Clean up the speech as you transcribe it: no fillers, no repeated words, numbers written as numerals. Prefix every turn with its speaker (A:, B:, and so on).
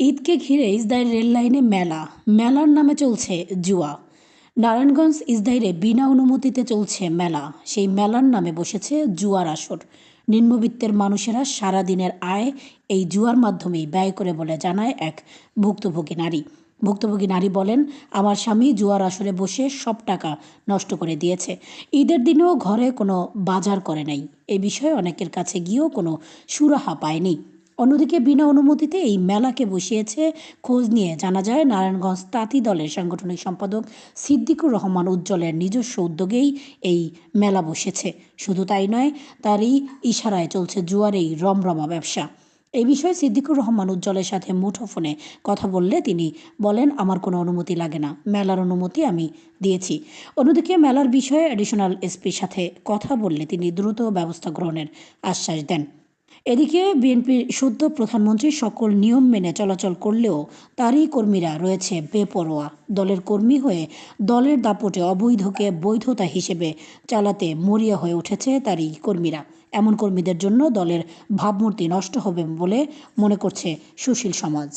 A: ঈদকে ঘিরে ইসদাইর রেললাইনে মেলার নামে চলছে জুয়া। নারায়ণগঞ্জ ইসদাইরে বিনা অনুমতিতে চলছে মেলা। সেই মেলার নামে বসেছে জুয়ার আসর। নিম্নবিত্তের মানুষেরা সারাদিনের আয় এই জুয়ার মাধ্যমেই ব্যয় করে বলে জানায় এক ভুক্তভোগী নারী। ভুক্তভোগী নারী বলেন, আমার স্বামী জুয়ার আসরে বসে সব টাকা নষ্ট করে দিয়েছে। ঈদের দিনেও ঘরে কোনো বাজার করে নাই। এ বিষয়ে অনেকের কাছে গিয়েও কোনো সুরাহা পায়নি। অন্যদিকে বিনা অনুমতিতে এই মেলাকে বসিয়েছে খোঁজ নিয়ে জানা যায় নারায়ণগঞ্জ তাঁতি দলের সাংগঠনিক সম্পাদক সিদ্দিকুর রহমান উজ্জ্বলের নিজস্ব উদ্যোগেই এই মেলা বসেছে। শুধু তাই নয়, তারই ইশারায় চলছে জুয়ার এই রমরমা ব্যবসা। এই বিষয়ে সিদ্দিকুর রহমান উজ্জ্বলের সাথে মুঠোফোনে কথা বললে তিনি বলেন, আমার কোনো অনুমতি লাগে না, মেলার অনুমতি আমি দিয়েছি। অন্যদিকে মেলার বিষয়ে অ্যাডিশনাল এসপির সাথে কথা বললে তিনি দ্রুত ব্যবস্থা গ্রহণের আশ্বাস দেন। এদিকে বিএনপির সদ্য প্রধানমন্ত্রী সকল নিয়ম মেনে চলাচল করলেও তারই কর্মীরা রয়েছে বেপরোয়া। দলের কর্মী হয়ে দলের দাপটে অবৈধকে বৈধতা হিসেবে চালাতে মরিয়া হয়ে উঠেছে তারই কর্মীরা। এমন কর্মীদের জন্য দলের ভাবমূর্তি নষ্ট হবে বলে মনে করছে সুশীল সমাজ।